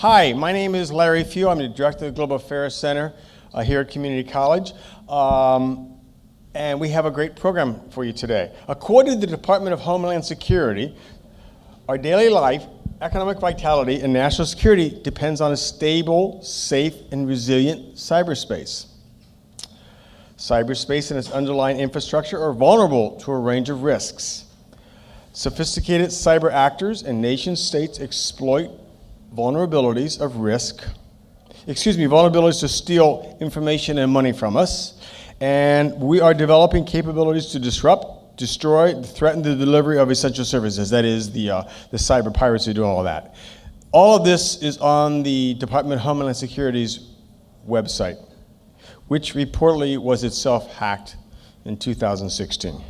Hi, my name is Larry Few. I'm the Director of the Global Affairs Center here at Community College. And we have a great program for you today. According to the Department of Homeland Security, our daily life, economic vitality, and national security depends on a stable, safe, and resilient cyberspace. Cyberspace and its underlying infrastructure are vulnerable to a range of risks. Sophisticated cyber actors and nation states exploit vulnerabilities to steal information and money from us. And we are developing capabilities to disrupt, destroy, threaten the delivery of essential services. That is the cyber pirates who do all of that. All of this is on the Department of Homeland Security's website, which reportedly was itself hacked in 2016.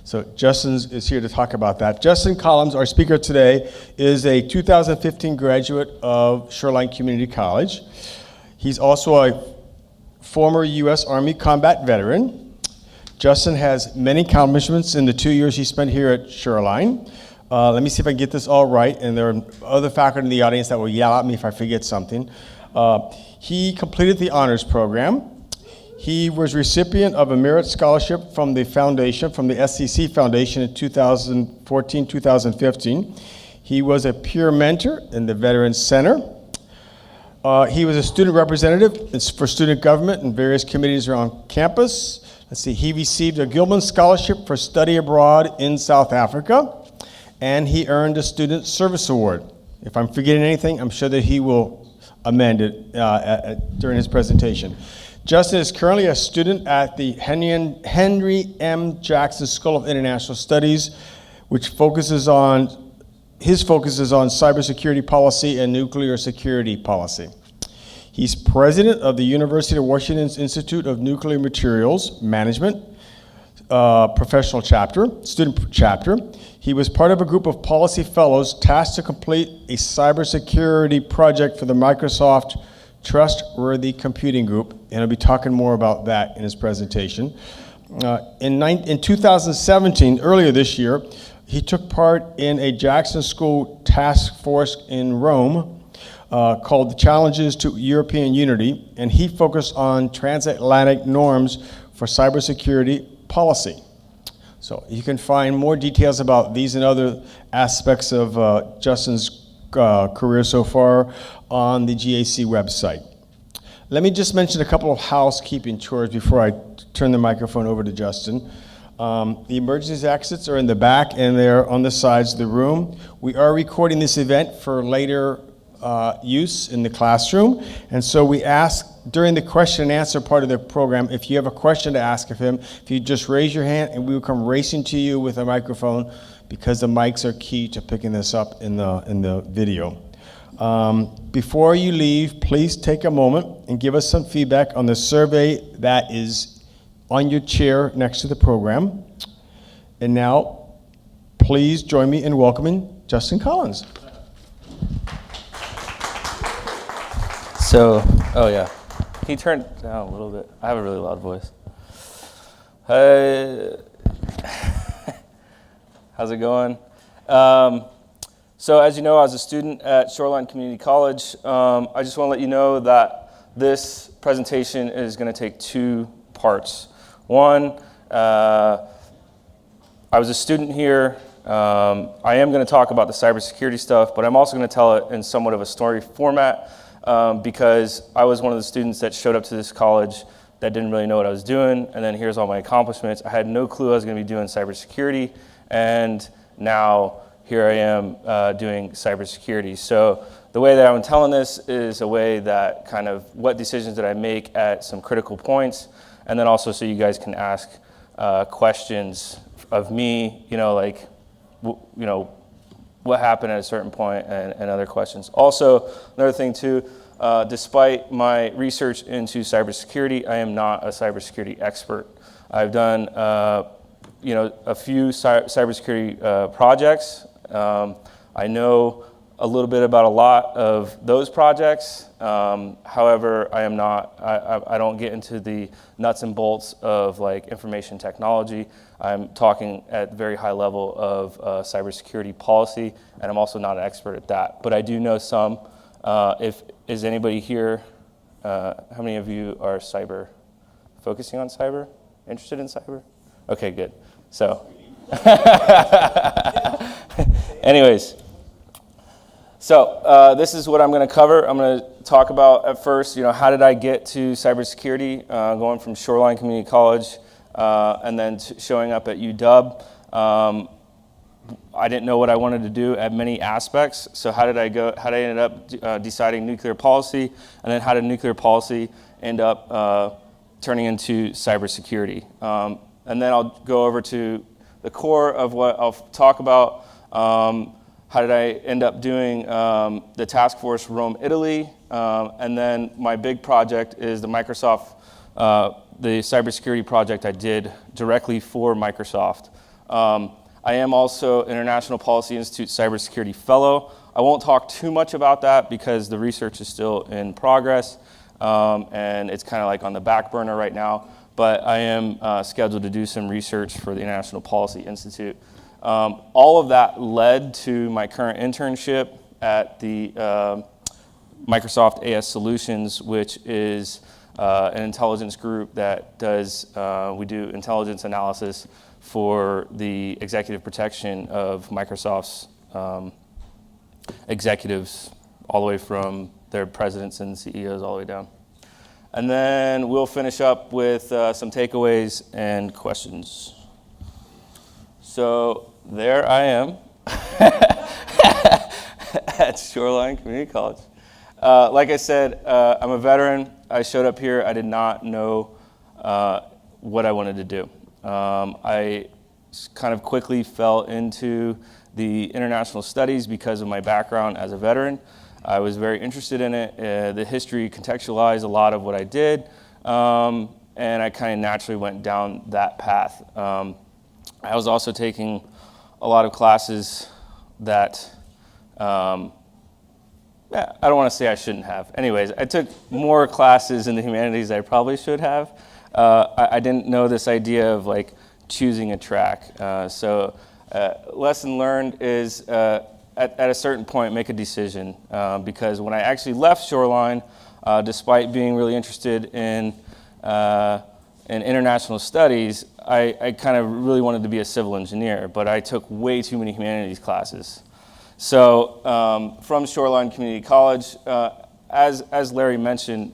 So Justin is here to talk about that. Justin Collins, our speaker today, is a 2015 graduate of Shoreline Community College. He's also a former U.S. Army combat veteran. Justin has many accomplishments in the 2 years he spent here at Shoreline. Let me see if I can get this all right, and there are other faculty in the audience that will yell at me if I forget something. He completed the honors program. He was recipient of a merit scholarship from the foundation, from the SEC Foundation in 2014-2015. He was a peer mentor in the Veterans Center. He was a student representative for student government in various committees around campus. He received a Gilman Scholarship for study abroad in South Africa, and he earned a Student Service Award. If I'm forgetting anything, I'm sure that he will amend it during his presentation. Justin is currently a student at the Henry M. Jackson School of International Studies, which focuses on cybersecurity policy and nuclear security policy. He's president of the University of Washington's Institute of Nuclear Materials Management, professional chapter, student chapter. He was part of a group of policy fellows tasked to complete a cybersecurity project for the Microsoft Trustworthy Computing Group, and I'll be talking more about that in his presentation. In 2017, earlier this year, he took part in a Jackson School task force in Rome called the Challenges to European Unity, and he focused on transatlantic norms for cybersecurity policy. So you can find more details about these and other aspects of Justin's career so far on the GAC website. Let me just mention a couple of housekeeping chores before I turn the microphone over to Justin. The emergency exits are in the back and they're on the sides of the room. We are recording this event for later use in the classroom, and so we ask during the question and answer part of the program, if you have a question to ask of him, if you just raise your hand and we will come racing to you with a microphone, because the mics are key to picking this up in the video. Before you leave, please take a moment and give us some feedback on the survey that is on your chair next to the program. And now, please join me in welcoming Justin Collins. So, can you turn it down a little bit? I have a really loud voice. How's it going? So as you know, I was a student at Shoreline Community College. I just want to let you know that this presentation is going to take two parts. One, I was a student here. I am going to talk about the cybersecurity stuff, but I'm also going to tell it in somewhat of a story format because I was one of the students that showed up to this college that didn't really know what I was doing, and then here's all my accomplishments. I had no clue I was going to be doing cybersecurity, and now here I am doing cybersecurity. So the way that I'm telling this is a way that kind of what decisions did I make at some critical points, and then also so you guys can ask questions of me, what happened at a certain point and other questions. Also, another thing too, despite my research into cybersecurity, I am not a cybersecurity expert. I've done a few cybersecurity projects. I know a little bit about a lot of those projects. However, I don't get into the nuts and bolts of like information technology. I'm talking at very high level of cybersecurity policy, and I'm also not an expert at that. But I do know some Is anybody here, how many of you are focusing on cyber, interested in cyber? Okay, good. So, anyways, so this is what I'm going to cover. I'm going to talk about at first, how did I get to cybersecurity, going from Shoreline Community College and then showing up at UW. I didn't know what I wanted to do at many aspects. So how did I end up deciding nuclear policy, and then how did nuclear policy end up turning into cybersecurity? And then I'll go over to the core of what I'll talk about. How did I end up doing the task force Rome, Italy? And then my big project is the Microsoft, the cybersecurity project I did directly for Microsoft. I am also International Policy Institute Cybersecurity Fellow. I won't talk too much about that because the research is still in progress, and it's kind of like on the back burner right now. But I am scheduled to do some research for the International Policy Institute. All of that led to my current internship at the Microsoft AS Solutions, which is an intelligence group that we do intelligence analysis for the executive protection of Microsoft's executives, all the way from their presidents and CEOs all the way down. And then we'll finish up with some takeaways and questions. So there I am at Shoreline Community College. Like I said, I'm a veteran. I showed up here. I did not know what I wanted to do. I kind of quickly fell into the international studies because of my background as a veteran. I was very interested in it. The history contextualized a lot of what I did, and I kind of naturally went down that path. I was also taking a lot of classes that, I don't want to say I shouldn't have. Anyways, I took more classes in the humanities than I probably should have. I didn't know this idea of like choosing a track. So lesson learned is at a certain point, make a decision. Because when I actually left Shoreline, despite being really interested in international studies, I kind of really wanted to be a civil engineer, but I took way too many humanities classes. So from Shoreline Community College, as Larry mentioned,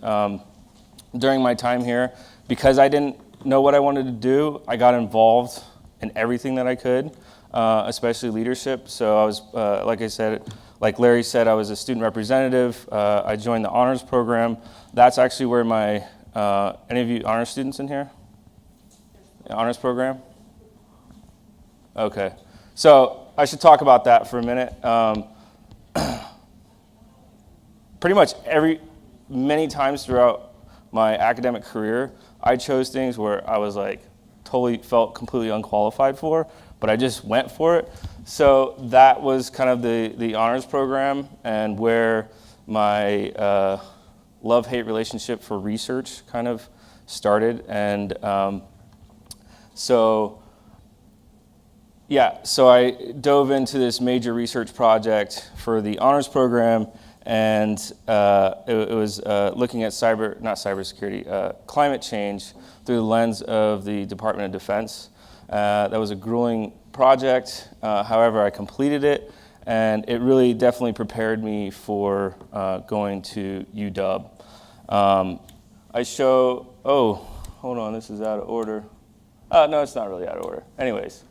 during my time here, because I didn't know what I wanted to do, I got involved in everything that I could, especially leadership. So I was, like I said, like Larry said, I was a student representative. I joined the honors program. That's actually where my, any of you honors students in here? Honors program? Okay. So I should talk about that for a minute. Pretty much many times throughout my academic career, I chose things where I was like totally felt completely unqualified for, but I just went for it. So that was kind of the honors program, and where my love-hate relationship for research kind of started. And so I dove into this major research project for the honors program, and it was looking at climate change through the lens of the Department of Defense. That was a grueling project. However, I completed it, and it really definitely prepared me for going to UW. Hold on, this is out of order. No, it's not really out of order. Anyways,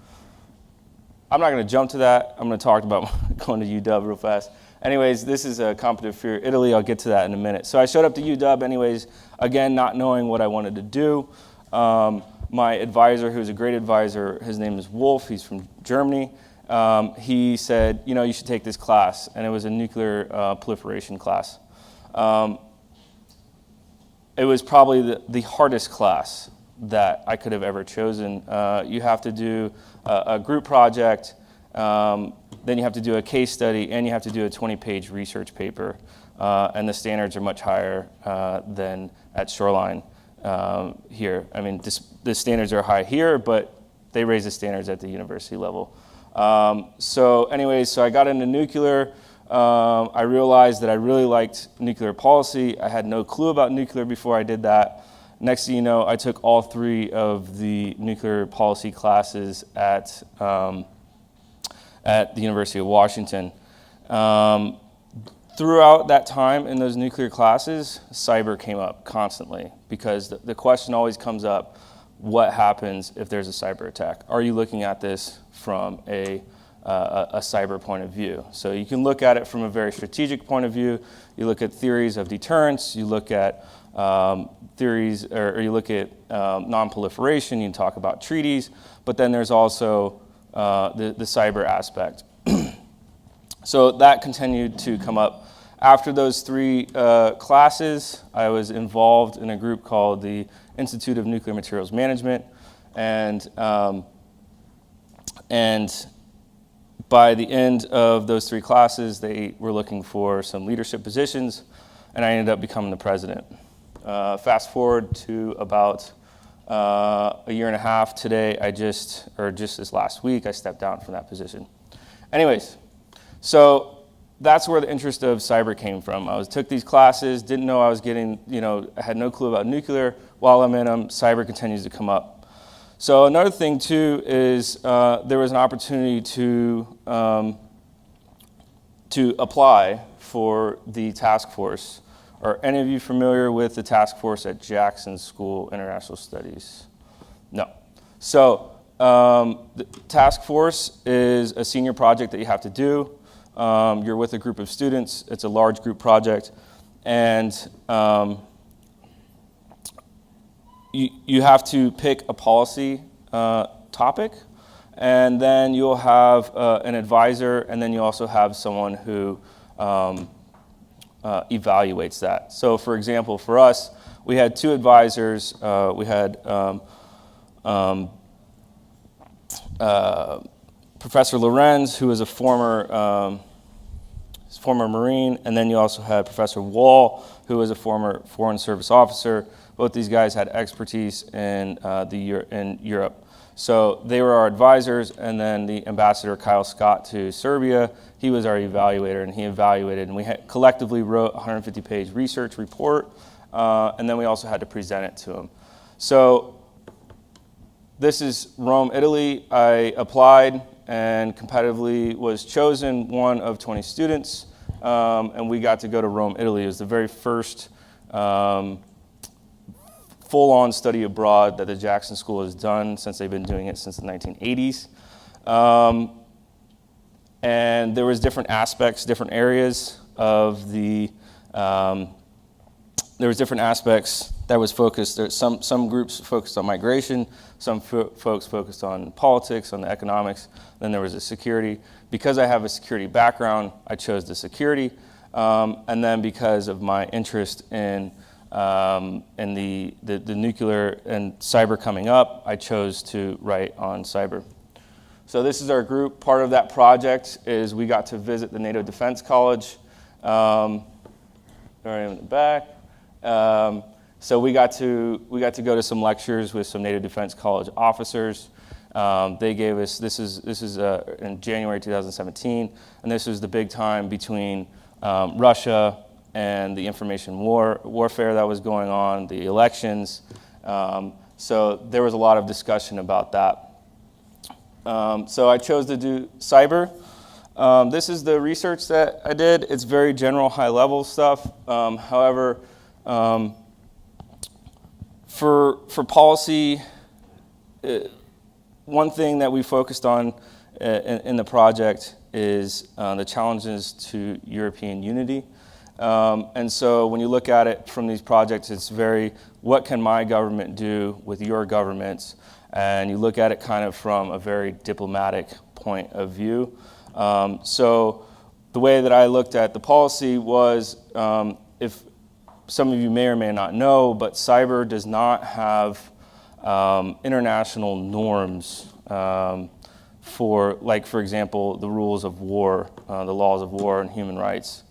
I'm not going to jump to that. I'm going to talk about going to UW real fast. Anyways, this is a competitive fear Italy. I'll get to that in a minute. So I showed up to UW anyways, again, not knowing what I wanted to do. My advisor, who's a great advisor, his name is Wolf. He's from Germany. He said, you should take this class. And it was a nuclear proliferation class. It was probably the hardest class that I could have ever chosen. You have to do a group project, then you have to do a case study, and you have to do a 20-page research paper. And the standards are much higher than at Shoreline here. I mean, the standards are high here, but they raise the standards at the university level. So I got into nuclear. I realized that I really liked nuclear policy. I had no clue about nuclear before I did that. Next thing you know, I took all 3 of the nuclear policy classes at the University of Washington. Throughout that time in those nuclear classes, cyber came up constantly because the question always comes up, what happens if there's a cyber attack? Are you looking at this from a cyber point of view? So you can look at it from a very strategic point of view. You look at theories of deterrence, you look at theories, or you look at non-proliferation, you can talk about treaties, but then there's also the cyber aspect. So that continued to come up. After those 3 classes, I was involved in a group called the Institute of Nuclear Materials Management, and by the end of those 3 classes, they were looking for some leadership positions, and I ended up becoming the president. Fast forward to about a year and a half today, just this last week, I stepped down from that position. Anyways, so that's where the interest of cyber came from. I took these classes, didn't know I was getting, I had no clue about nuclear. While I'm in them, cyber continues to come up. So another thing too is there was an opportunity to apply for the task force. Are any of you familiar with the task force at Jackson School International Studies? No. So the task force is a senior project that you have to do. You're with a group of students. It's a large group project, and you have to pick a policy topic, and then you'll have an advisor, and then you also have someone who evaluates that. So, for example, for us, we had 2 advisors. We had Professor Lorenz, who was a former Marine, and then you also had Professor Wall, who was a former Foreign Service officer. Both these guys had expertise in Europe. So they were our advisors, and then the ambassador, Kyle Scott, to Serbia, he was our evaluator, and he evaluated, and we collectively wrote a 150-page research report, and then we also had to present it to him. So this is Rome, Italy. I applied and competitively was chosen one of 20 students, and we got to go to Rome, Italy. It was the very first full-on study abroad that the Jackson School has done since they've been doing it since the 1980s. And there was different aspects, different areas of the, there was different aspects that was focused. There, some groups focused on migration, some folks focused on politics, on the economics, then there was the security. Because I have a security background, I chose the security, and then because of my interest in the nuclear and cyber coming up, I chose to write on cyber. So this is our group. Part of that project is we got to visit the NATO Defense College. There I am in the back. So we got to go to some lectures with some NATO Defense College officers. They gave us, this is in January 2017, and this was the big time between Russia and the information warfare that was going on, the elections. So there was a lot of discussion about that. So I chose to do cyber. This is the research that I did. It's very general, high-level stuff. However, for policy, one thing that we focused on in the project is the challenges to European unity. And so when you look at it from these projects, it's very, what can my government do with your governments? And you look at it kind of from a very diplomatic point of view. So the way that I looked at the policy was, if some of you may or may not know, but cyber does not have international norms for example, the rules of war, the laws of war and human rights.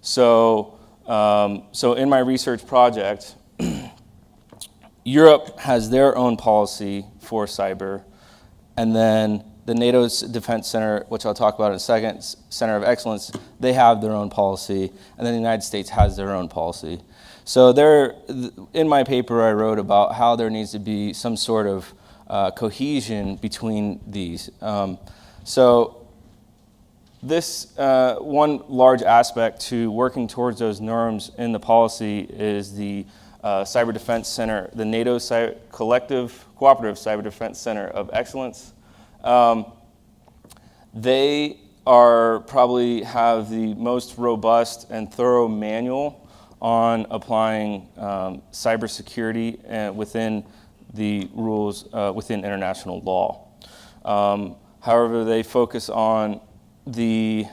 So in my research project, Europe has their own policy for cyber, and then the NATO's Defense Center, which I'll talk about in a second, Center of Excellence, they have their own policy, and then the United States has their own policy. So in my paper, I wrote about how there needs to be some sort of cohesion between these. So this one large aspect to working towards those norms in the policy is the Cyber Defense Center, the NATO Cooperative Cyber Defense Center of Excellence. They probably have the most robust and thorough manual on applying cybersecurity within the rules within international law. However, they focus on they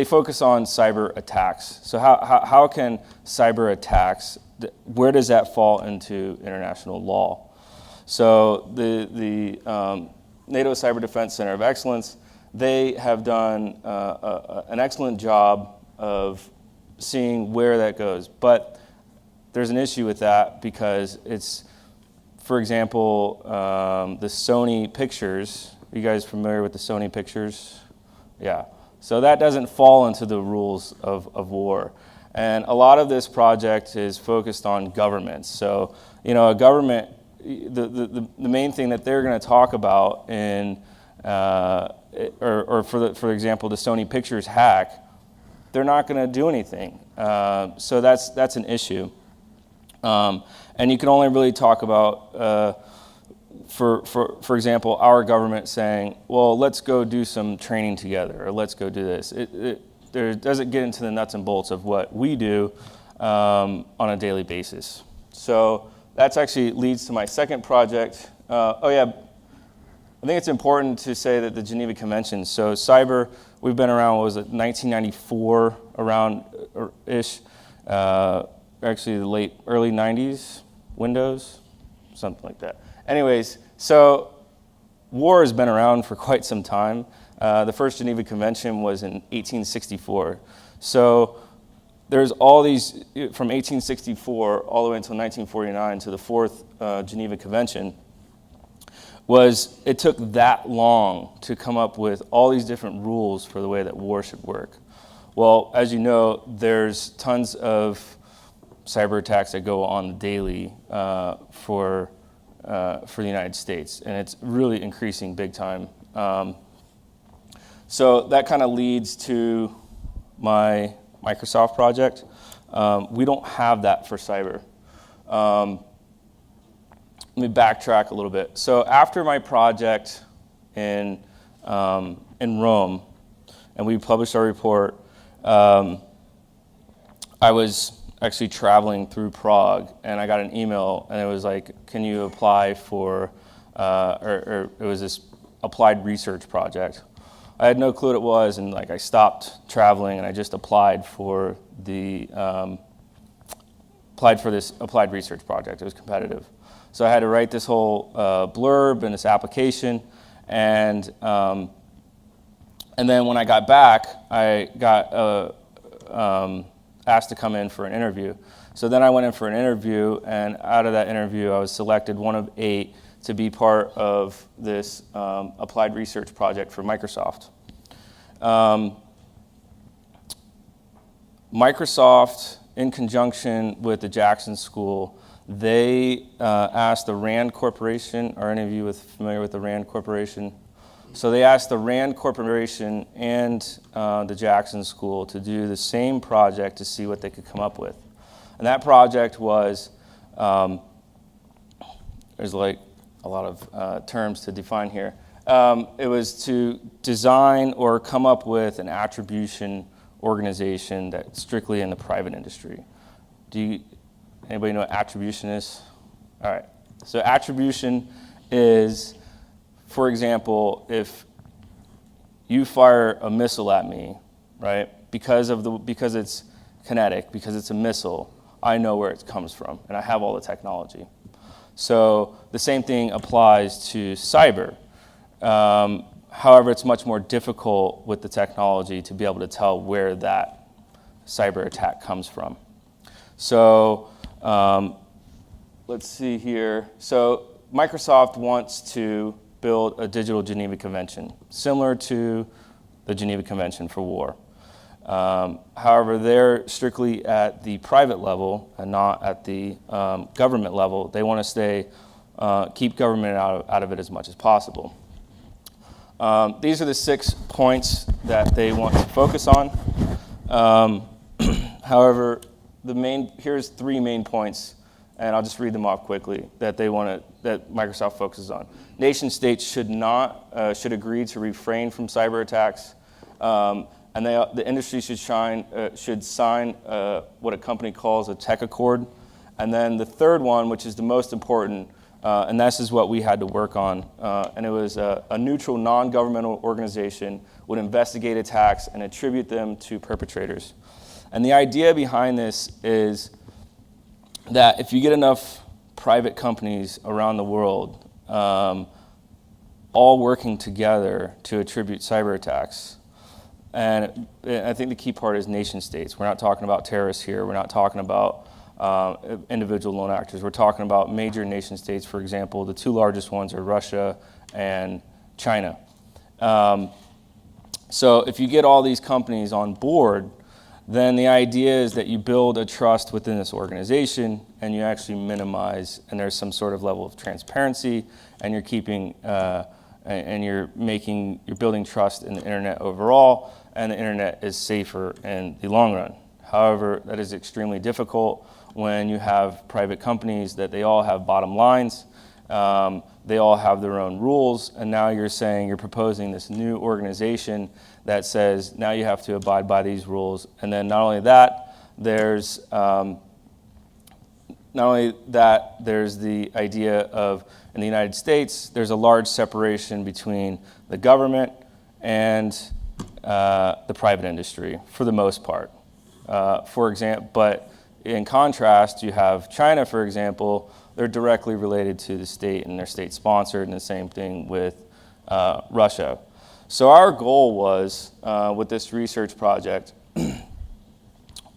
focus on cyber attacks. So how can cyber attacks, where does that fall into international law? So the NATO Cyber Defense Center of Excellence, they have done an excellent job of seeing where that goes. But there's an issue with that because it's, for example, the Sony pictures. Are you guys familiar with the Sony pictures? Yeah. So that doesn't fall into the rules of war. And a lot of this project is focused on governments. So, a government, the main thing that they're going to talk about in, for example, the Sony Pictures hack, they're not going to do anything. So that's an issue. And you can only really talk about, for example, our government saying, well, let's go do some training together, or let's go do this. It doesn't get into the nuts and bolts of what we do on a daily basis. So that's actually leads to my second project. I think it's important to say that the Geneva Convention, so cyber, we've been around, 1994 around-ish, actually the early 90s, Windows, something like that. Anyways, so war has been around for quite some time. The first Geneva Convention was in 1864. So there's all these, from 1864 all the way until 1949 to the fourth Geneva Convention, it took that long to come up with all these different rules for the way that war should work. Well, as you know, there's tons of cyber attacks that go on daily for the United States, and it's really increasing big time. So that kind of leads to my Microsoft project. We don't have that for cyber. Let me backtrack a little bit. So after my project in Rome, and we published our report, I was actually traveling through Prague, and I got an email, and it was like, can you apply for, or it was this applied research project. I had no clue what it was, and I stopped traveling, and I just applied for this applied research project. It was competitive. So I had to write this whole blurb and this application, and then when I got back, I got asked to come in for an interview. So then I went in for an interview, and out of that interview, I was selected one of 8 to be part of this applied research project for Microsoft. Microsoft, in conjunction with the Jackson School, they asked the RAND Corporation. Are any of you familiar with the RAND Corporation? So they asked the RAND Corporation and the Jackson School to do the same project to see what they could come up with. And that project was, there's a lot of terms to define here. It was to design or come up with an attribution organization that's strictly in the private industry. Anybody know what attribution is? All right. So attribution is, for example, if you fire a missile at me, right? Because it's kinetic, because it's a missile, I know where it comes from, and I have all the technology. So the same thing applies to cyber. However, it's much more difficult with the technology to be able to tell where that cyber attack comes from. So let's see here. So Microsoft wants to build a Digital Geneva Convention, similar to the Geneva Convention for war. However, they're strictly at the private level and not at the government level. They want to keep government out of it as much as possible. These are the 6 points that they want to focus on. However, here's 3 main points, and I'll just read them off quickly, that Microsoft focuses on. Nation states should agree to refrain from cyber attacks, and the industry should sign what a company calls a tech accord. And then the third one, which is the most important, and this is what we had to work on, and it was a neutral, non-governmental organization would investigate attacks and attribute them to perpetrators. And the idea behind this is that if you get enough private companies around the world all working together to attribute cyber attacks, and I think the key part is nation states. We're not talking about terrorists here. We're not talking about individual lone actors. We're talking about major nation states. For example, the 2 largest ones are Russia and China. So if you get all these companies on board, then the idea is that you build a trust within this organization, and you actually minimize, and there's some sort of level of transparency, and you're keeping, and you're building trust in the internet overall, and the internet is safer in the long run. However, that is extremely difficult when you have private companies that they all have bottom lines, they all have their own rules, and now you're proposing this new organization that says now you have to abide by these rules. And then not only that, there's the idea of, in the United States, there's a large separation between the government and the private industry for the most part. For example, but in contrast, you have China, for example. They're directly related to the state, and they're state-sponsored, and the same thing with Russia. So our goal was, with this research project,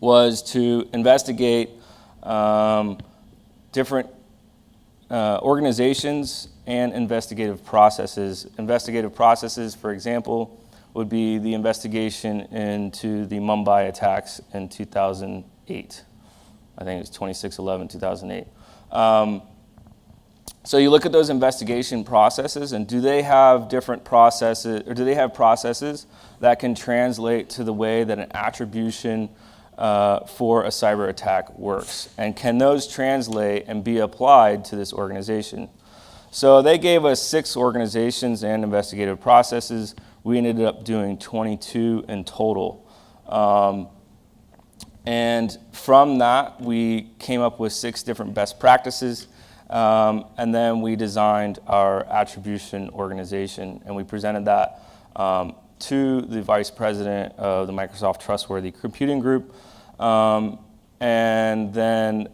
was to investigate different organizations and investigative processes. Investigative processes, for example, would be the investigation into the Mumbai attacks in 2008. I think it was 26/11, 2008. So you look at those investigation processes, and do they have different processes, or do they have processes that can translate to the way that an attribution for a cyber attack works? And can those translate and be applied to this organization? So they gave us 6 organizations and investigative processes. We ended up doing 22 in total. And from that, we came up with 6 different best practices. And then we designed our attribution organization, and we presented that to the vice president of the Microsoft Trustworthy Computing Group. And then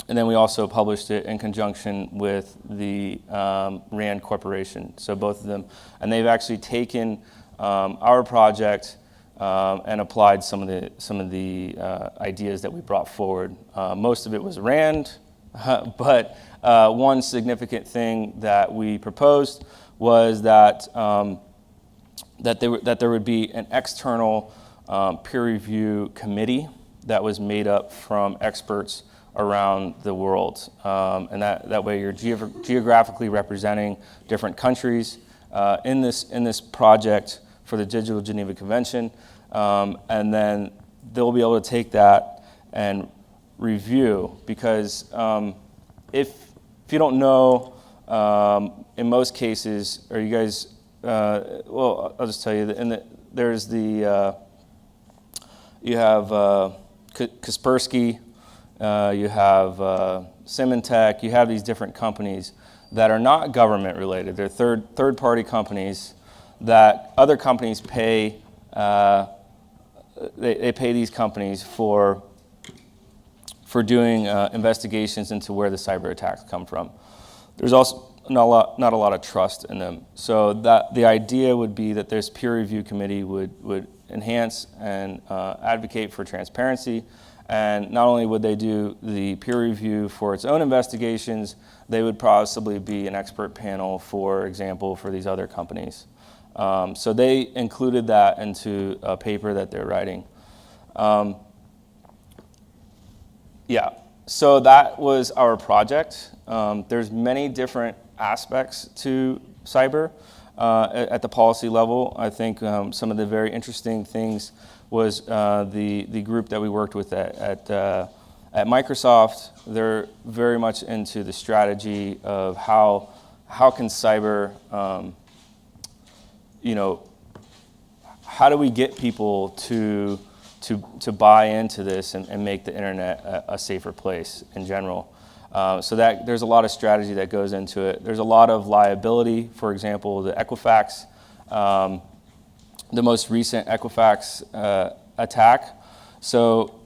we also published it in conjunction with the RAND Corporation. So both of them, and they've actually taken our project and applied some of the ideas that we brought forward. Most of it was RAND, but one significant thing that we proposed was that there would be an external peer review committee that was made up from experts around the world, and that way you're geographically representing different countries in this project for the Digital Geneva Convention, and then they'll be able to take that and review, because if you don't know, in most cases, or you guys, well, I'll just tell you that there's the you have Kaspersky, you have Symantec, you have these different companies that are not government related. They're third-party companies that other companies pay. They pay these companies for doing investigations into where the cyber attacks come from. There's also not a lot of trust in them. So that the idea would be that this peer review committee would enhance and advocate for transparency, And not only would they do the peer review for its own investigations, they would possibly be an expert panel, for example, for these other companies. So they included that into a paper that they're writing. Yeah, so that was our project. There's many different aspects to cyber at the policy level. I think some of the very interesting things was the group that we worked with at Microsoft. They're very much into the strategy of how can cyber, how do we get people to buy into this and make the internet a safer place in general. So that there's a lot of strategy that goes into it. There's a lot of liability. For example, the Equifax, the most recent Equifax attack. So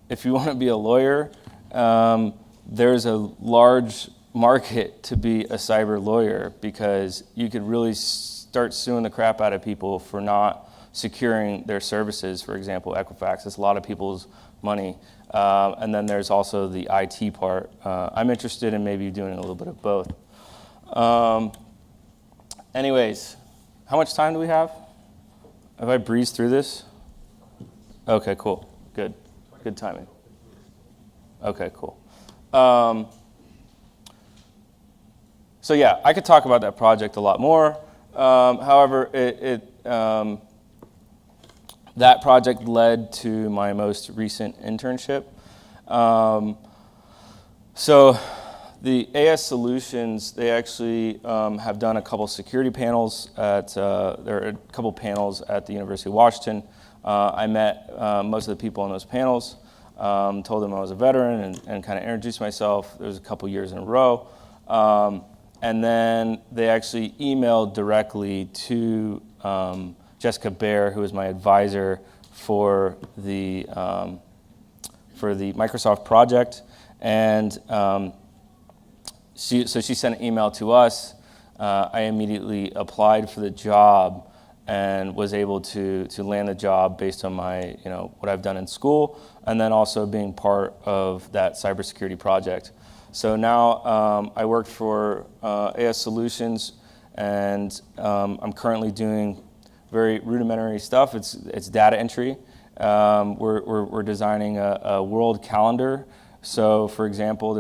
if you want to be a lawyer, there's a large market to be a cyber lawyer, because you could really start suing the crap out of people for not securing their services. For example, Equifax, it's a lot of people's money. And then there's also the IT part. I'm interested in maybe doing a little bit of both. Anyways, how much time do we have? Have I breezed through this? Okay, cool. Good. Good timing. Okay, cool. So yeah, I could talk about that project a lot more. However, that project led to my most recent internship. So the AS Solutions, they actually have done a couple security panels there are a couple panels at the University of Washington. I met most of the people on those panels, told them I was a veteran and kind of introduced myself. There was a couple years in a row. And then they actually emailed directly to Jessica Baer, who was my advisor for the Microsoft project, and she sent an email to us. I immediately applied for the job and was able to land the job based on my what I've done in school, and then also being part of that cybersecurity project. So now I work for AS Solutions, and I'm currently doing very rudimentary stuff. It's data entry. We're designing a world calendar. So, for example,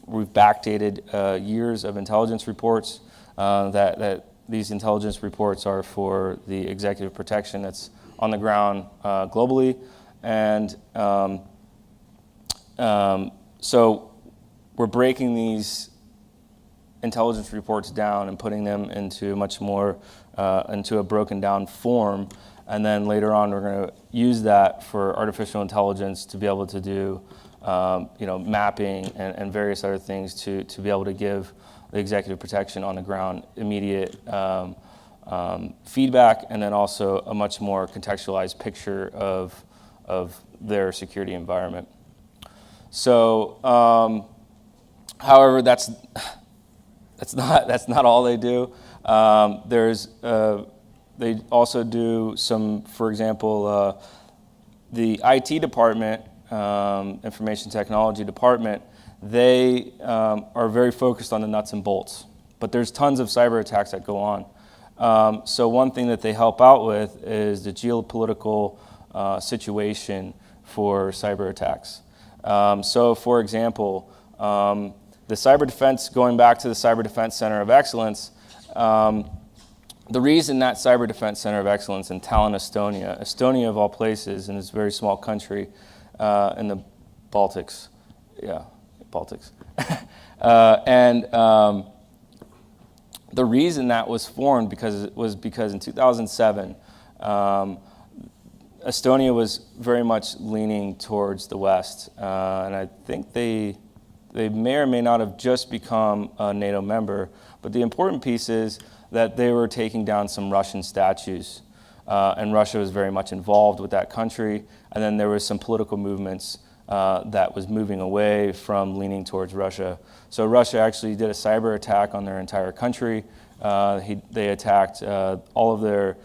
we've backdated years of intelligence reports. That these intelligence reports are for the executive protection that's on the ground globally, and so we're breaking these intelligence reports down and putting them into much more into a broken down form, and then later on we're going to use that for artificial intelligence to be able to do mapping and various other things to be able to give the executive protection on the ground immediate feedback, and then also a much more contextualized picture of their security environment. So however, that's not all they do. They also do some, for example, the IT department, information technology department. They are very focused on the nuts and bolts, but there's tons of cyber attacks that go on. So one thing that they help out with is the geopolitical situation for cyber attacks. So, for example, the cyber defense, going back to the Cyber Defense Center of Excellence, the reason that Cyber Defense Center of Excellence in Tallinn, Estonia of all places, in this very small country in the Baltics, and the reason that was formed because in 2007, Estonia was very much leaning towards the West, and I think they may or may not have just become a NATO member, but the important piece is that they were taking down some Russian statues, and Russia was very much involved with that country, and then there was some political movements that was moving away from leaning towards Russia. So Russia actually did a cyber attack on their entire country. They attacked all of their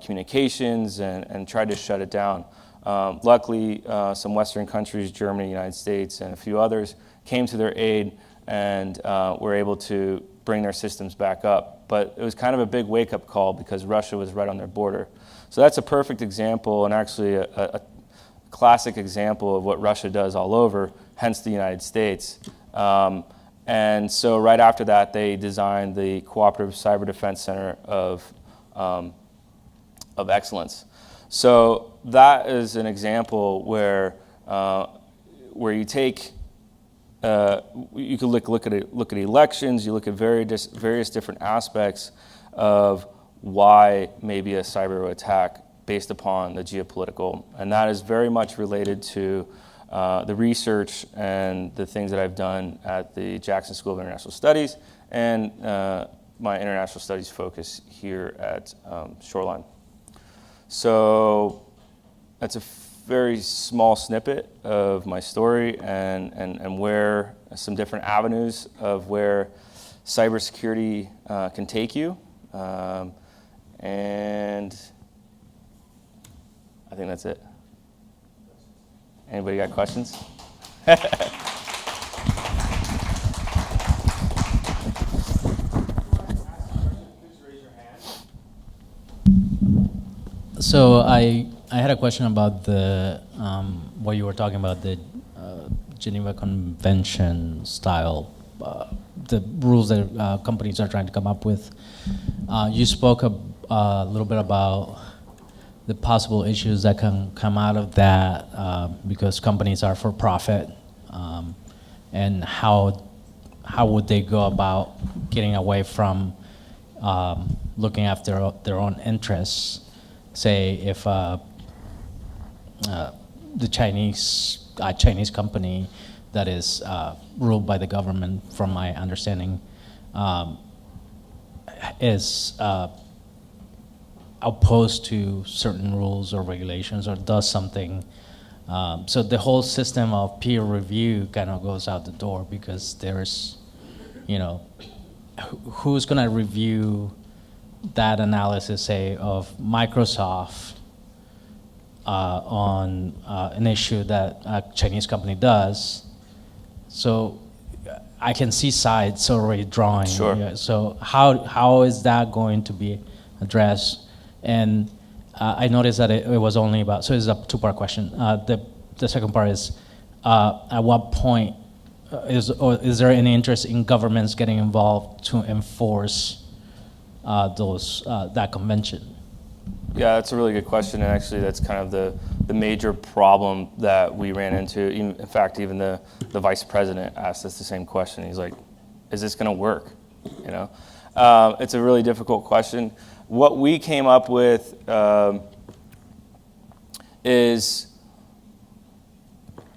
communications and tried to shut it down. Luckily, some Western countries, Germany, United States, and a few others, came to their aid and were able to bring their systems back up. But it was kind of a big wake-up call because Russia was right on their border. So that's a perfect example, and actually a classic example of what Russia does all over, hence the United States. And so right after that, they designed the Cooperative Cyber Defense Center of excellence. So that is an example where you take, you can look at elections, you look at various different aspects of why maybe a cyber attack based upon the geopolitical, and that is very much related to the research and the things that I've done at the Jackson School of International Studies and my international studies focus here at Shoreline. So that's a very small snippet of my story and where some different avenues of where cybersecurity can take you. And I think that's it. Anybody got questions? So I had a question about the what you were talking about, the Geneva Convention style, the rules that companies are trying to come up with. You spoke a little bit about the possible issues that can come out of that because companies are for profit, and how would they go about getting away from looking after their own interests? Say if the Chinese company that is ruled by the government, from my understanding, is opposed to certain rules or regulations or does something. So the whole system of peer review kind of goes out the door because there's, who's going to review that analysis, say, of Microsoft on an issue that a Chinese company does. So I can see sides already drawing. Sure. Yeah, so how is that going to be addressed? And I noticed that it was only about, so it's a two-part question. The second part is, at what point is there any interest in governments getting involved to enforce that convention? Yeah, that's a really good question, and actually that's kind of the major problem that we ran into. In fact, even the vice president asked us the same question. He's like, is this going to work? It's a really difficult question. What we came up with is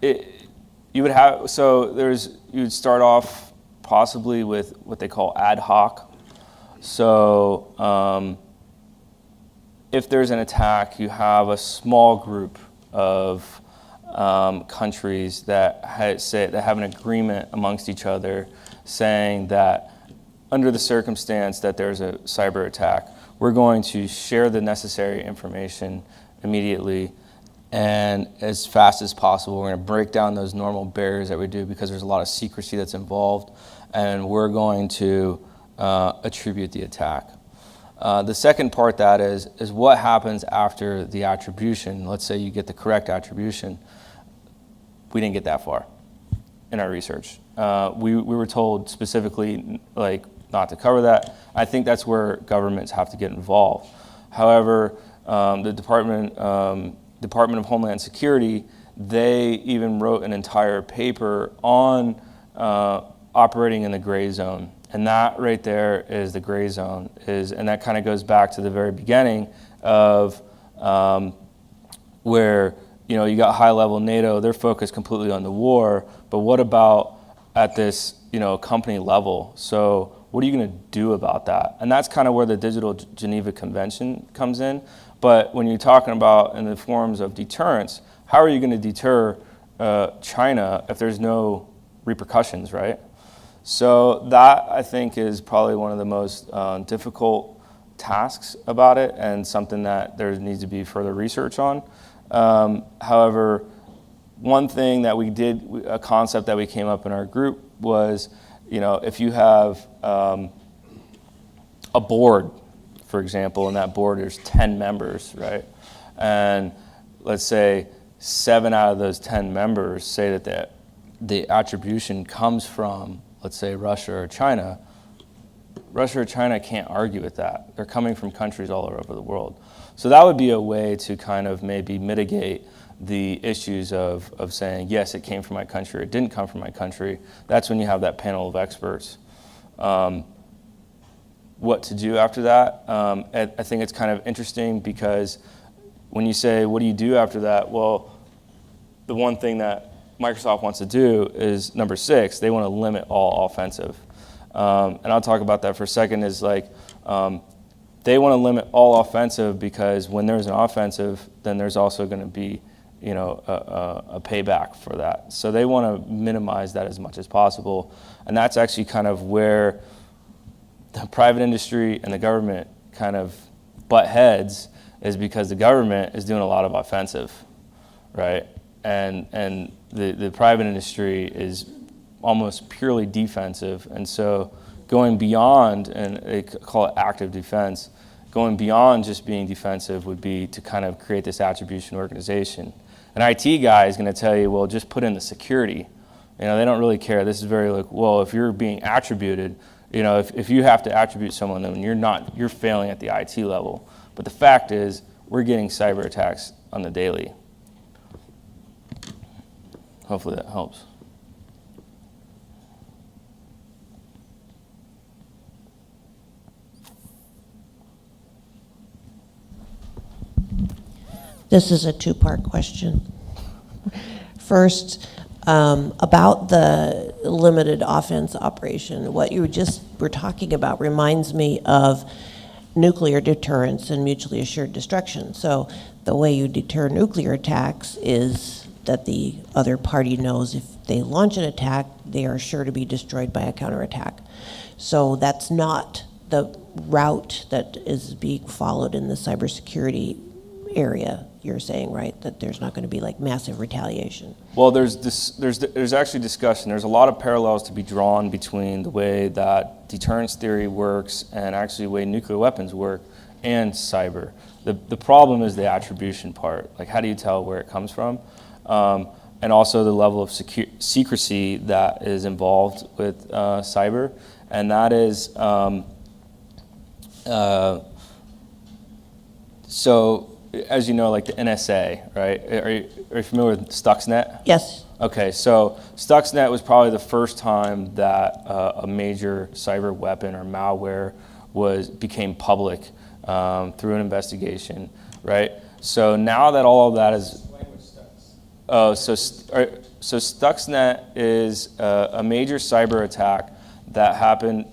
you would start off possibly with what they call ad hoc. So if there's an attack, you have a small group of countries that have an agreement amongst each other saying that under the circumstance that there's a cyber attack, we're going to share the necessary information immediately and as fast as possible. We're going to break down those normal barriers that we do because there's a lot of secrecy that's involved, and we're going to attribute the attack. The second part that is what happens after the attribution. Let's say you get the correct attribution. We didn't get that far in our research. We were told specifically not to cover that. I think that's where governments have to get involved. However, the Department of Homeland Security, they even wrote an entire paper on operating in the gray zone. And that right there is the gray zone, and that kind of goes back to the very beginning of where you got high-level NATO, they're focused completely on the war, but what about at this company level? So what are you going to do about that? And that's kind of where the Digital Geneva Convention comes in. But when you're talking about in the forms of deterrence, how are you going to deter China if there's no repercussions, right? So that, I think, is probably one of the most difficult tasks about it, and something that there needs to be further research on. However, one thing that we did, a concept that we came up in our group was, if you have a board, for example, and that board there's 10 members, right? And let's say 7 out of those 10 members say that the attribution comes from, let's say, Russia or China. Russia or China can't argue with that. They're coming from countries all over the world. So that would be a way to kind of maybe mitigate the issues of saying, yes, it came from my country, or it didn't come from my country. That's when you have that panel of experts. What to do after that? I think it's kind of interesting because when you say, what do you do after that? Well, the one thing that Microsoft wants to do is number 6, they want to limit all offensive. And I'll talk about that for a second, is like, they want to limit all offensive because when there's an offensive, then there's also going to be, a payback for that. So they want to minimize that as much as possible. And that's actually kind of where the private industry and the government kind of butt heads, is because the government is doing a lot of offensive, right? And the private industry is almost purely defensive. And so going beyond, and they call it active defense, going beyond just being defensive would be to kind of create this attribution organization. An IT guy is going to tell you, well, just put in the security. They don't really care. This is very like, well, if you're being attributed, if you have to attribute someone, then you're failing at the IT level. But the fact is, we're getting cyber attacks on the daily. Hopefully that helps. This is a two-part question. First, about the limited offense operation, what you just were talking about reminds me of nuclear deterrence and mutually assured destruction. So the way you deter nuclear attacks is that the other party knows if they launch an attack, they are sure to be destroyed by a counterattack. So that's not the route that is being followed in the cybersecurity area, you're saying, right? That there's not going to be like massive retaliation. Well, there's actually discussion. There's a lot of parallels to be drawn between the way that deterrence theory works and actually the way nuclear weapons work and cyber. The problem is the attribution part. Like, how do you tell where it comes from? And also the level of secrecy that is involved with cyber. And that is, so as you know, like the NSA, right? Are you familiar with Stuxnet? Yes. Okay, so Stuxnet was probably the first time that a major cyber weapon or malware became public through an investigation, right? So now that all of that is... So Stuxnet is a major cyber attack that happened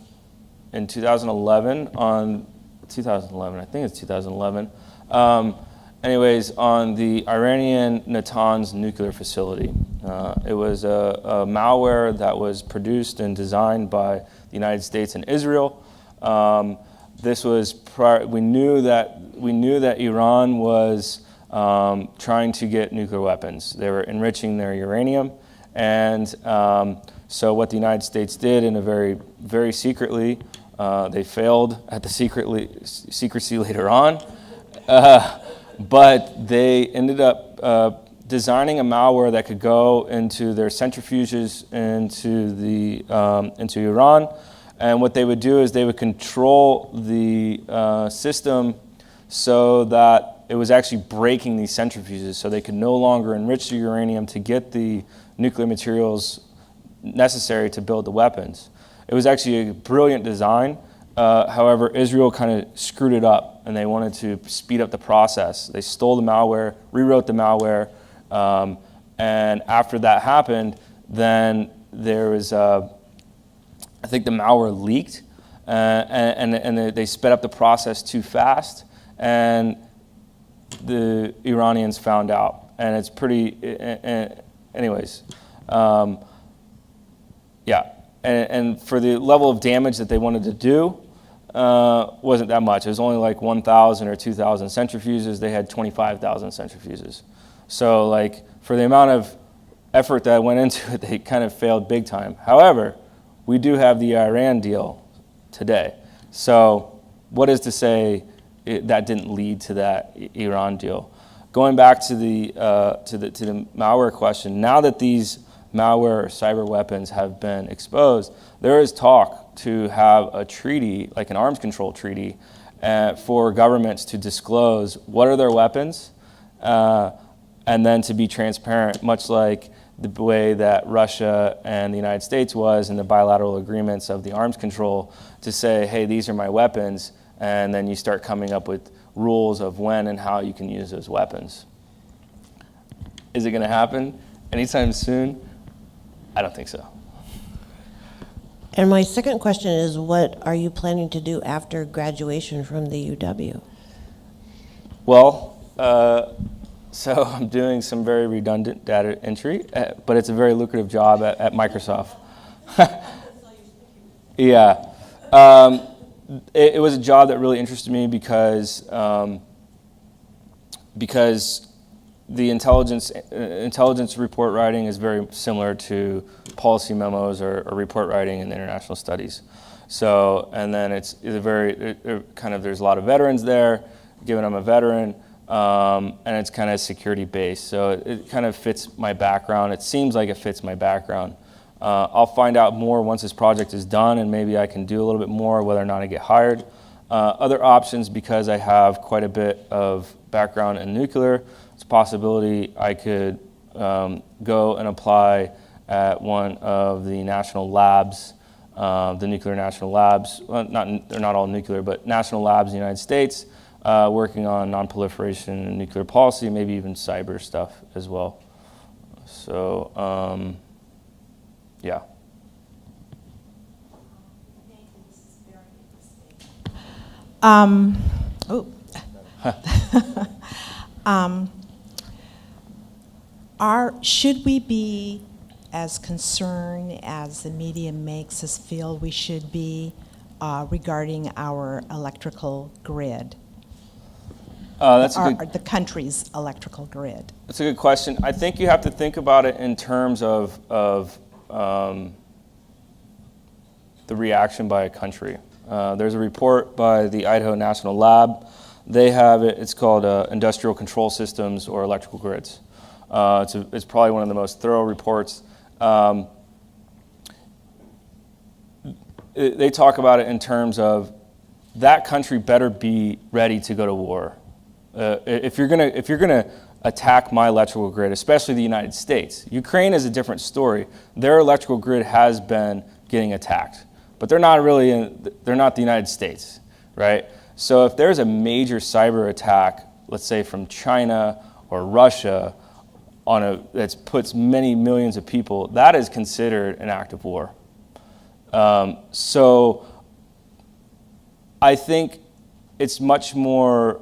in 2011 I think it's 2011. Anyways, on the Iranian Natanz nuclear facility. It was a malware that was produced and designed by the United States and Israel. This was we knew that Iran was trying to get nuclear weapons. They were enriching their uranium, and so what the United States did, in a very, very secretly, they failed at the secrecy later on. But they ended up designing a malware that could go into their centrifuges into Iran, and what they would do is they would control the system so that it was actually breaking these centrifuges, so they could no longer enrich the uranium to get the nuclear materials necessary to build the weapons. It was actually a brilliant design. However, Israel kind of screwed it up, and they wanted to speed up the process. They stole the malware, rewrote the malware, and after that happened, then there was, I think the malware leaked, and they sped up the process too fast, and the Iranians found out. And it's pretty, anyways, yeah. And for the level of damage that they wanted to do, wasn't that much. It was only like 1,000 or 2,000 centrifuges. They had 25,000 centrifuges. So like for the amount of effort that went into it, they kind of failed big time. However, we do have the Iran deal today. So what is to say that didn't lead to that Iran deal? Going back to the malware question, now that these malware or cyber weapons have been exposed, there is talk to have a treaty, like an arms control treaty, for governments to disclose what are their weapons, and then to be transparent, much like the way that Russia and the United States was in the bilateral agreements of the arms control, to say, hey, these are my weapons, and then you start coming up with rules of when and how you can use those weapons. Is it going to happen anytime soon? I don't think so. And my second question is, what are you planning to do after graduation from the UW? Well, so I'm doing some very redundant data entry, but it's a very lucrative job at Microsoft. Yeah. It was a job that really interested me because the intelligence report writing is very similar to policy memos or report writing in international studies. So, and then it's there's a lot of veterans there, given I'm a veteran, and it's kind of security based. So it kind of fits my background. It seems like it fits my background. I'll find out more once this project is done, and maybe I can do a little bit more, whether or not I get hired. Other options, because I have quite a bit of background in nuclear, it's a possibility I could go and apply at one of the national labs, the nuclear national labs. Well, they're not all nuclear, but national labs in the United States, working on non-proliferation and nuclear policy, maybe even cyber stuff as well. So, yeah. Should we be as concerned as the media makes us feel we should be regarding our electrical grid? That's a good, the country's electrical grid. That's a good question. I think you have to think about it in terms of the reaction by a country. There's a report by the Idaho National Lab. They have it. It's called Industrial Control Systems or Electrical Grids. It's probably one of the most thorough reports. They talk about it in terms of that country better be ready to go to war. If you're gonna attack my electrical grid, especially the United States, Ukraine is a different story. Their electrical grid has been getting attacked, but they're not the United States, right? So if there's a major cyber attack, let's say from China or Russia, that puts many millions of people, that is considered an act of war. So I think it's much more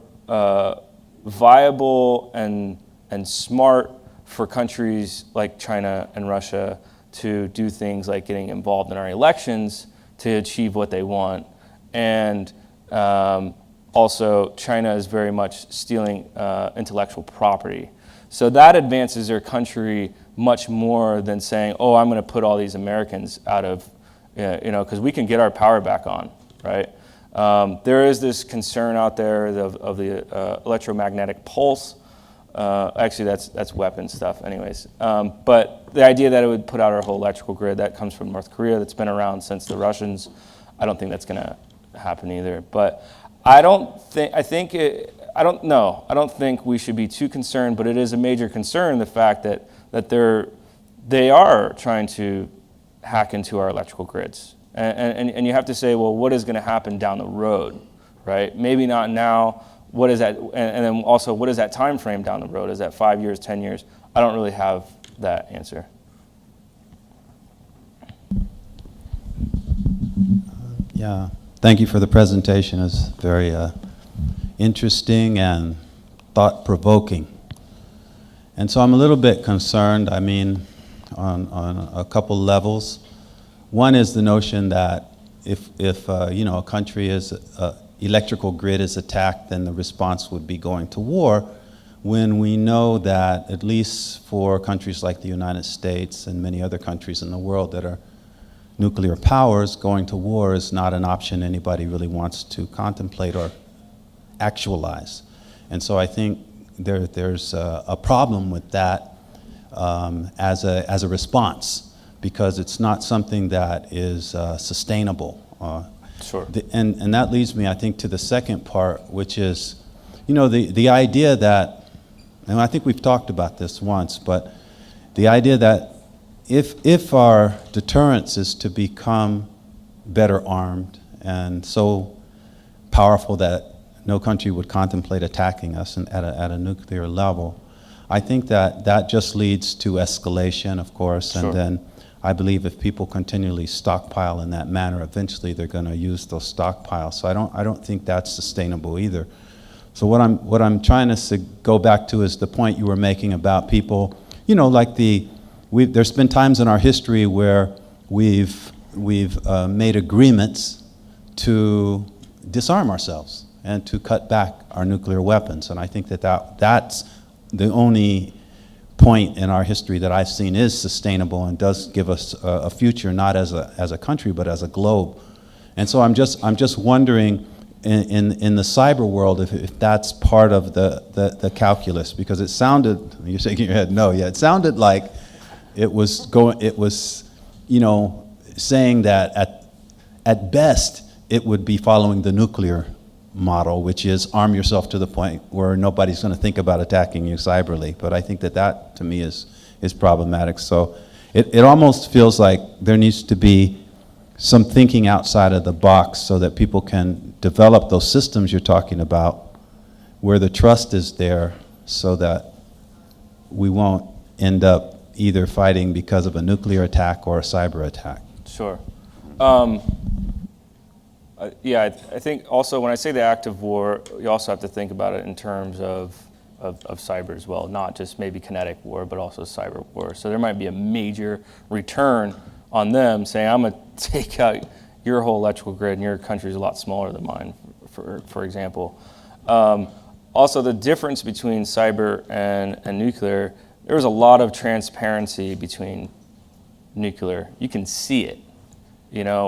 viable and smart for countries like China and Russia to do things like getting involved in our elections to achieve what they want. And also, China is very much stealing intellectual property. So that advances their country much more than saying, oh, I'm going to put all these Americans out of, because we can get our power back on, right? There is this concern out there of the electromagnetic pulse. Actually, that's weapon stuff anyways. But the idea that it would put out our whole electrical grid, that comes from North Korea, that's been around since the Russians. I don't think that's going to happen either. But I don't think we should be too concerned, but it is a major concern, the fact that they are trying to hack into our electrical grids. And you have to say, well, what is going to happen down the road, right? Maybe not now. What is that? And then also, what is that time frame down the road? Is that 5 years, 10 years? I don't really have that answer. Yeah, thank you for the presentation. It's very interesting and thought-provoking. And so I'm a little bit concerned, on a couple levels. One is the notion that if a country electrical grid is attacked, then the response would be going to war, when we know that, at least for countries like the United States and many other countries in the world that are nuclear powers, going to war is not an option anybody really wants to contemplate or actualize. And so I think there's a problem with that as a response, because it's not something that is sustainable. Sure. And that leads me, I think, to the second part, which is, the idea that, and I think we've talked about this once, but the idea that if our deterrence is to become better armed and so powerful that no country would contemplate attacking us at a nuclear level, I think that just leads to escalation, of course, Sure. and then I believe if people continually stockpile in that manner, eventually they're going to use those stockpiles. So I don't think that's sustainable either. So what I'm trying to go back to is the point you were making about people, like there's been times in our history where we've made agreements to disarm ourselves and to cut back our nuclear weapons, and I think that's the only point in our history that I've seen is sustainable and does give us a future, not as a country, but as a globe. And so I'm just wondering, in the cyber world, if that's part of the calculus, because it sounded, you're shaking your head, no, yeah, it sounded like it was saying that at best it would be following the nuclear model, which is arm yourself to the point where nobody's going to think about attacking you cyberly. But I think that to me is problematic. So it almost feels like there needs to be some thinking outside of the box so that people can develop those systems you're talking about where the trust is there, so that we won't end up either fighting because of a nuclear attack or a cyber attack. Sure. I think also when I say the act of war, you also have to think about it in terms of cyber as well, not just maybe kinetic war, but also cyber war. So there might be a major return on them saying, I'm going to take out your whole electrical grid, and your country's a lot smaller than mine, for example. Also, the difference between cyber and nuclear, there was a lot of transparency between nuclear. You can see it.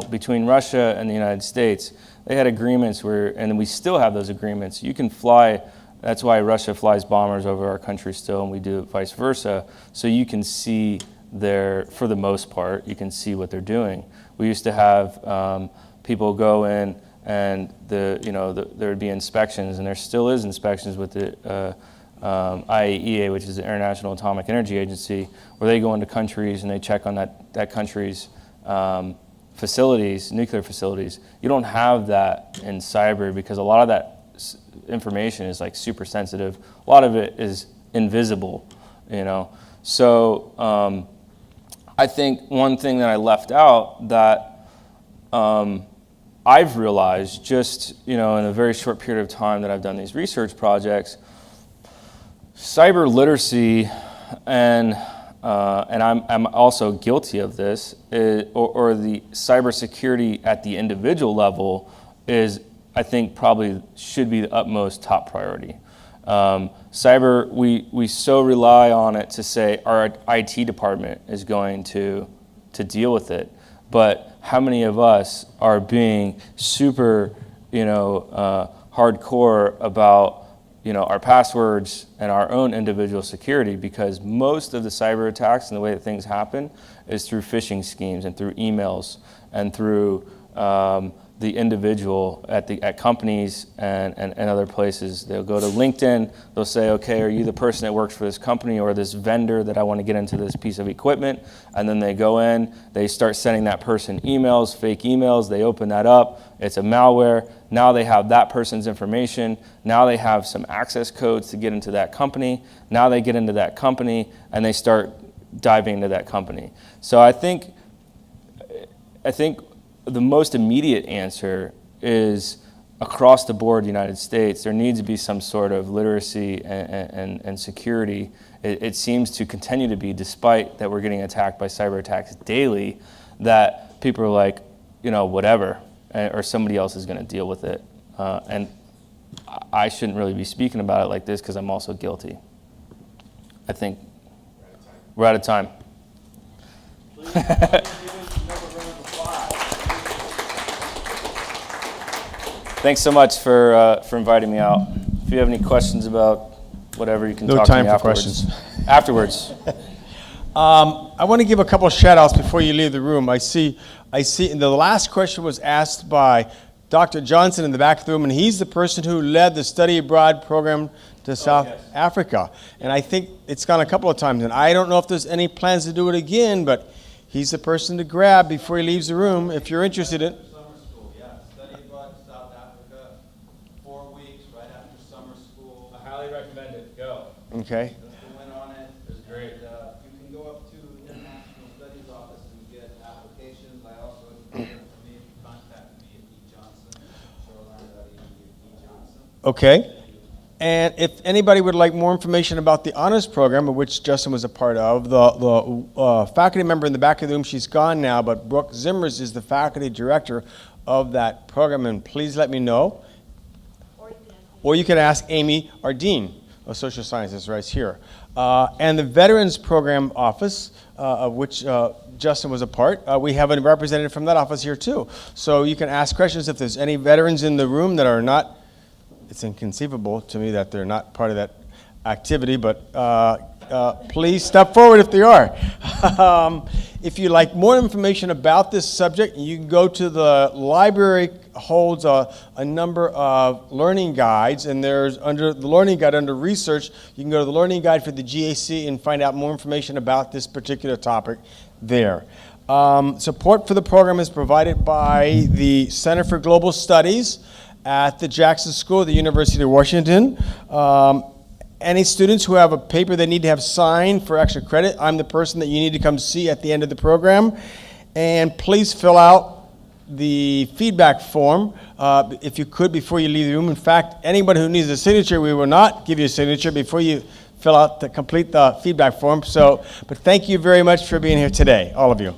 Between Russia and the United States, they had agreements and we still have those agreements. You can fly, that's why Russia flies bombers over our country still, and we do it vice versa. So you can see for the most part, you can see what they're doing. We used to have people go in, and there would be inspections, and there still is inspections with the IAEA, which is the International Atomic Energy Agency, where they go into countries and they check on that country's facilities, nuclear facilities. You don't have that in cyber because a lot of that information is like super sensitive. A lot of it is invisible, So I think one thing that I left out that I've realized just, in a very short period of time that I've done these research projects, cyber literacy and I'm also guilty of this, or the cybersecurity at the individual level is, I think, probably should be the utmost top priority. Cyber, we so rely on it to say our IT department is going to deal with it, but how many of us are being super, hardcore about our passwords and our own individual security, because most of the cyber attacks and the way that things happen is through phishing schemes and through emails and through the individual at companies and other places. They'll go to LinkedIn, they'll say, okay, are you the person that works for this company or this vendor that I want to get into this piece of equipment? And then they go in, they start sending that person emails, fake emails, they open that up, it's a malware. Now they have that person's information. Now they have some access codes to get into that company. Now they get into that company and they start diving into that company. So I think the most immediate answer is across the board, United States, there needs to be some sort of literacy and security. It seems to continue to be, despite that we're getting attacked by cyber attacks daily, that people are like, whatever, or somebody else is going to deal with it. And I shouldn't really be speaking about it like this because I'm also guilty. I think we're out of time. Thanks so much for inviting me out. If you have any questions about whatever, you can No talk to time me for afterwards. questions. Afterwards. I want to give a couple of shout outs before you leave the room. I see, and the last question was asked by Dr. Johnson in the back of the room, and he's the person who led the study abroad program to South Africa. And I think it's gone a couple of times, and I don't know if there's any plans to do it again, but he's the person to grab before he leaves the room if you're interested in. Summer school, yeah. Study abroad to South Africa, 4 weeks right after summer school. I highly recommend it. Go. Okay. Went on it. It was great. You can go up to International Studies Office and get applications. I also, for me, contact me at E. Johnson, Shoreline.edu, Johnson. Okay. And if anybody would like more information about the honors program, of which Justin was a part of, the faculty member in the back of the room, she's gone now, but Brooke Zimmers is the faculty director of that program, and please let me know. Or you can ask Amy, our dean of social sciences, right here. And the Veterans Program Office, of which Justin was a part, we have a representative from that office here too. So you can ask questions if there's any veterans in the room that are not. It's inconceivable to me that they're not part of that activity, but please step forward if they are. If you'd like more information about this subject, you can go to the library. Holds a number of learning guides, and there's under the learning guide under research, you can go to the learning guide for the GAC and find out more information about this particular topic there. Support for the program is provided by the Center for Global Studies at the Jackson School at the University of Washington. Any students who have a paper they need to have signed for extra credit, I'm the person that you need to come see at the end of the program. And please fill out the feedback form, if you could, before you leave the room. In fact, anybody who needs a signature, we will not give you a signature before you complete the feedback form. But thank you very much for being here today, all of you.